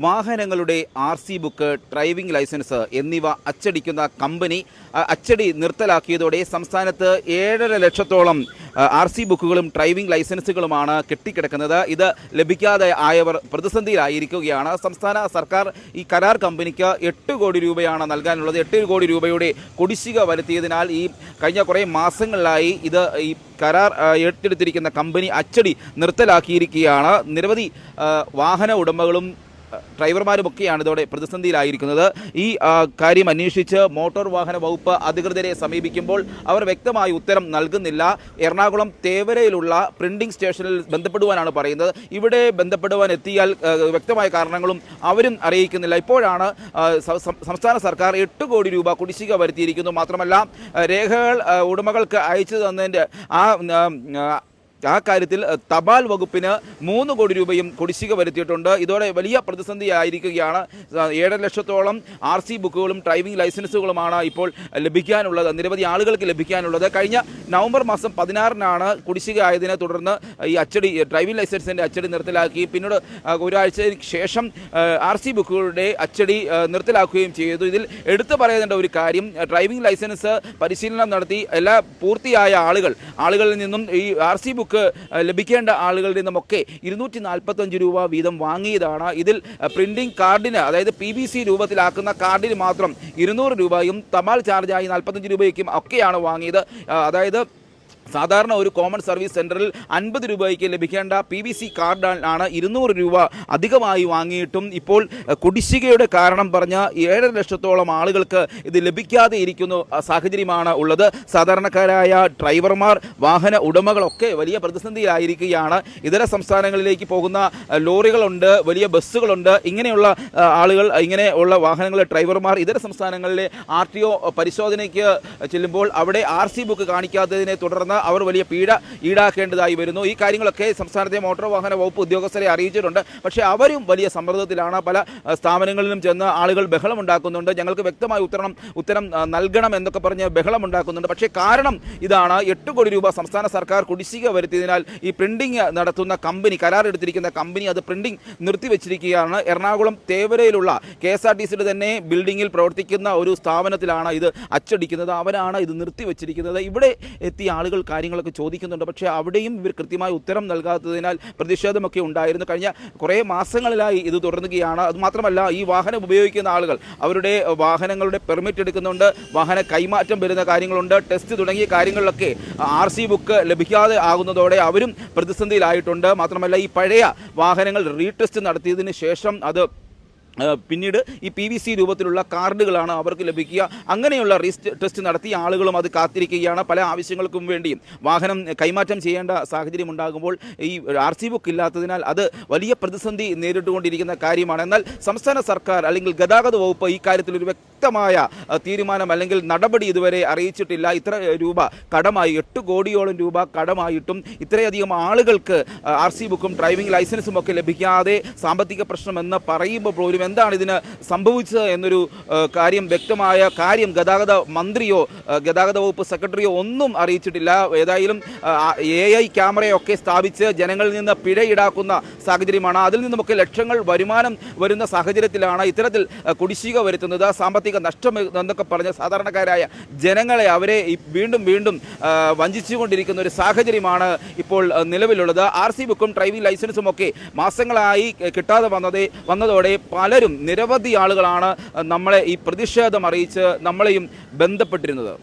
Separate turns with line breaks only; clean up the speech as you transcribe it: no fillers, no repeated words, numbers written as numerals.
വാഹനങ്ങളുടെ RC book, driving licence എന്നിവ അച്ചടിക്കുന്ന company അച്ചടി നിർത്തലാക്കിയതോടെ സംസ്ഥാനത്ത് 7.5 ലക്ഷത്തോളം RC ബുക്കുകളും ഡ്രൈവിംഗ് ലൈസൻസുകളുമാണ് കെട്ടിക്കിടക്കുന്നത്. ഇത് ലഭിക്കാതെ ആയവർ പ്രതിസന്ധിയിലായിരിക്കുകയാണ്. സംസ്ഥാന സർക്കാർ ഈ കരാർ കമ്പനിക്ക് 8 കോടി രൂപയാണ് നൽകാനുള്ളത്. 8 കോടി രൂപയുടെ കുടിശ്ശിക വരുത്തിയതിനാൽ ഈ കഴിഞ്ഞ കുറേ മാസങ്ങളിലായി ഈ കരാർ ഏറ്റെടുത്തിരിക്കുന്ന കമ്പനി അച്ചടി നിർത്തലാക്കിയിരിക്കുകയാണ്. നിരവധി വാഹന ഉടമകളും ഡ്രൈവർമാരുമൊക്കെയാണ് ഇതോടെ പ്രതിസന്ധിയിലായിരിക്കുന്നത്. ഈ കാര്യം അന്വേഷിച്ച് മോട്ടോർ വാഹന വകുപ്പ് അധികൃതരെ സമീപിക്കുമ്പോൾ അവർ വ്യക്തമായ ഉത്തരം നൽകുന്നില്ല. എറണാകുളം തേവരയിലുള്ള പ്രിന്റിംഗ് സ്റ്റേഷനിൽ ബന്ധപ്പെടുവാനാണ് പറയുന്നത്. ഇവിടെ ബന്ധപ്പെടുവാൻ എത്തിയാൽ വ്യക്തമായ കാരണങ്ങളും അവരും അറിയിക്കുന്നില്ല. ഇപ്പോഴാണ് സംസ്ഥാന സർക്കാർ 8 കോടി രൂപ കുടിശ്ശിക വരുത്തിയിരിക്കുന്നു. മാത്രമല്ല രേഖകൾ ഉടമകൾക്ക് അയച്ചു തന്നതിൻ്റെ ആ കാര്യത്തിൽ തപാൽ വകുപ്പിന് 3 കോടി രൂപയും കുടിശ്ശിക വരുത്തിയിട്ടുണ്ട്. ഇതോടെ വലിയ പ്രതിസന്ധിയായിരിക്കുകയാണ്. 7.5 ലക്ഷത്തോളം RC ബുക്കുകളും ഡ്രൈവിംഗ് ലൈസൻസുകളുമാണ് ഇപ്പോൾ ലഭിക്കാനുള്ളത്, നിരവധി ആളുകൾക്ക് ലഭിക്കാനുള്ളത്. കഴിഞ്ഞ നവംബർ മാസം 16-നാണ് കുടിശ്ശിക ആയതിനെ തുടർന്ന് ഈ ഡ്രൈവിംഗ് ലൈസൻസിൻ്റെ അച്ചടി നിർത്തലാക്കി. പിന്നീട് ഒരാഴ്ചയ്ക്ക് ശേഷം RC ബുക്കുകളുടെ അച്ചടി നിർത്തലാക്കുകയും ചെയ്തു. ഇതിൽ എടുത്തു പറയേണ്ട ഒരു കാര്യം, ഡ്രൈവിംഗ് ലൈസൻസ് പരിശീലനം നടത്തി പൂർത്തിയായ ആളുകളിൽ നിന്നും ഈ RC ബുക്ക് ലഭിക്കേണ്ട ആളുകളിൽ നിന്നുമൊക്കെ 245 രൂപ വീതം വാങ്ങിയതാണ്. ഇതിൽ പ്രിന്റിംഗ് കാർഡിന്, അതായത് PVC രൂപത്തിലാക്കുന്ന കാർഡിന് മാത്രം 200 രൂപയും തപാൽ ചാർജായി 45 രൂപയ്ക്കും ഒക്കെയാണ് വാങ്ങിയത്. അതായത് സാധാരണ ഒരു കോമൺ സർവീസ് സെൻറ്ററിൽ 50 രൂപയ്ക്ക് ലഭിക്കേണ്ട PVC കാർഡാണ് 200 രൂപ അധികമായി വാങ്ങിയിട്ടും ഇപ്പോൾ കുടിശ്ശികയുടെ കാരണം പറഞ്ഞ 7.5 ലക്ഷത്തോളം ആളുകൾക്ക് ഇത് ലഭിക്കാതെ ഇരിക്കുന്ന സാഹചര്യമാണ് ഉള്ളത്. സാധാരണക്കാരായ ഡ്രൈവർമാർ, വാഹന ഉടമകളൊക്കെ വലിയ പ്രതിസന്ധിയിലായിരിക്കുകയാണ്. ഇതര സംസ്ഥാനങ്ങളിലേക്ക് പോകുന്ന ലോറികളുണ്ട്, വലിയ ബസ്സുകളുണ്ട്. ഇങ്ങനെയുള്ള ആളുകൾ, ഇങ്ങനെയുള്ള വാഹനങ്ങളിലെ ഡ്രൈവർമാർ ഇതര സംസ്ഥാനങ്ങളിലെ RTO പരിശോധനയ്ക്ക് ചെല്ലുമ്പോൾ അവിടെ RC ബുക്ക് കാണിക്കാത്തതിനെ തുടർന്ന് അവർ വലിയ പീഡ ഈടാക്കേണ്ടതായി വരുന്നു. ഈ കാര്യങ്ങളൊക്കെ സംസ്ഥാനത്തെ മോട്ടോർ വാഹന വകുപ്പ് ഉദ്യോഗസ്ഥരെ അറിയിച്ചിട്ടുണ്ട്. പക്ഷേ അവരും വലിയ സമ്മർദ്ദത്തിലാണ്. പല സ്ഥാപനങ്ങളിലും ചെന്ന് ആളുകൾ ബഹളമുണ്ടാക്കുന്നുണ്ട്. ഞങ്ങൾക്ക് വ്യക്തമായ ഉത്തരം നൽകണം എന്നൊക്കെ പറഞ്ഞ് ബഹളമുണ്ടാക്കുന്നുണ്ട്. പക്ഷേ കാരണം ഇതാണ്, 8 കോടി രൂപ സംസ്ഥാന സർക്കാർ കുടിശ്ശിക വരുത്തിയതിനാൽ ഈ പ്രിന്റിംഗ് നടത്തുന്ന കമ്പനി, കരാർ എടുത്തിരിക്കുന്ന കമ്പനി, അത് പ്രിന്റിംഗ് നിർത്തിവെച്ചിരിക്കുകയാണ്. എറണാകുളം തേവരയിലുള്ള KSRTCയുടെ തന്നെ ബിൽഡിങ്ങിൽ പ്രവർത്തിക്കുന്ന ഒരു സ്ഥാപനത്തിലാണ് ഇത് അച്ചടിക്കുന്നത്. അവരാണ് ഇത് നിർത്തിവെച്ചിരിക്കുന്നത്. ഇവിടെ എത്തിയ ആളുകൾ കാര്യങ്ങളൊക്കെ ചോദിക്കുന്നുണ്ട്. പക്ഷേ അവിടെയും ഇവർ കൃത്യമായ ഉത്തരം നൽകാത്തതിനാൽ പ്രതിഷേധമൊക്കെ ഉണ്ടായിരുന്നു. കഴിഞ്ഞ കുറേ മാസങ്ങളിലായി ഇത് തുടരുകയാണ്. അതുമാത്രമല്ല, ഈ വാഹനം ഉപയോഗിക്കുന്ന ആളുകൾ അവരുടെ വാഹനങ്ങളുടെ പെർമിറ്റ് എടുക്കുന്നുണ്ട്, വാഹന കൈമാറ്റം വരുന്ന കാര്യങ്ങളുണ്ട്, ടെസ്റ്റ് തുടങ്ങിയ കാര്യങ്ങളിലൊക്കെ RC ബുക്ക് ലഭിക്കാതെ ആകുന്നതോടെ അവരും പ്രതിസന്ധിയിലായിട്ടുണ്ട്. മാത്രമല്ല, ഈ പഴയ വാഹനങ്ങൾ റീടെസ്റ്റ് നടത്തിയതിന് ശേഷം അത് പിന്നീട് ഈ PVC രൂപത്തിലുള്ള കാർഡുകളാണ് അവർക്ക് ലഭിക്കുക. അങ്ങനെയുള്ള ടെസ്റ്റ് നടത്തിയ ആളുകളും അത് കാത്തിരിക്കുകയാണ്. പല ആവശ്യങ്ങൾക്കും വേണ്ടിയും വാഹനം കൈമാറ്റം ചെയ്യേണ്ട സാഹചര്യം ഉണ്ടാകുമ്പോൾ ഈ RC ബുക്ക് ഇല്ലാത്തതിനാൽ അത് വലിയ പ്രതിസന്ധി നേരിട്ടുകൊണ്ടിരിക്കുന്ന കാര്യമാണ്. എന്നാൽ സംസ്ഥാന സർക്കാർ അല്ലെങ്കിൽ ഗതാഗത വകുപ്പ് ഈ കാര്യത്തിൽ ഒരു വ്യക്തമായ തീരുമാനം അല്ലെങ്കിൽ നടപടി ഇതുവരെ അറിയിച്ചിട്ടില്ല. ഇത്ര രൂപ കടമായി, 8 കോടിയോളം രൂപ കടമായിട്ടും ഇത്രയധികം ആളുകൾക്ക് RC ബുക്കും ഡ്രൈവിംഗ് ലൈസൻസും ഒക്കെ ലഭിക്കാതെ സാമ്പത്തിക പ്രശ്നമെന്ന് പറയുമ്പോൾ പോലും എന്താണ് ഇതിന് സംഭവിച്ചത് എന്നൊരു വ്യക്തമായ കാര്യം ഗതാഗത മന്ത്രിയോ ഗതാഗത വകുപ്പ് സെക്രട്ടറിയോ ഒന്നും അറിയിച്ചിട്ടില്ല. ഏതായാലും AI ക്യാമറയൊക്കെ സ്ഥാപിച്ച് ജനങ്ങളിൽ നിന്ന് പിഴ ഈടാക്കുന്ന സാഹചര്യമാണ്. അതിൽ നിന്നുമൊക്കെ ലക്ഷങ്ങൾ വരുമാനം വരുന്ന സാഹചര്യത്തിലാണ് ഇത്തരത്തിൽ കുടിശ്ശിക വരുത്തുന്നത്. സാമ്പത്തിക നഷ്ടം എന്നൊക്കെ പറഞ്ഞ് സാധാരണക്കാരായ ജനങ്ങളെ അവരെ വീണ്ടും വഞ്ചിച്ചുകൊണ്ടിരിക്കുന്ന ഒരു സാഹചര്യമാണ് ഇപ്പോൾ നിലവിലുള്ളത്. RC ബുക്കും ഡ്രൈവിംഗ് ലൈസൻസും ഒക്കെ മാസങ്ങളായി കിട്ടാതെ വന്നതോടെ നിരവധി ആളുകളാണ് നമ്മളെ ഈ പ്രതിഷേധം അറിയിച്ച് നമ്മളെയും ബന്ധപ്പെട്ടിരുന്നത്.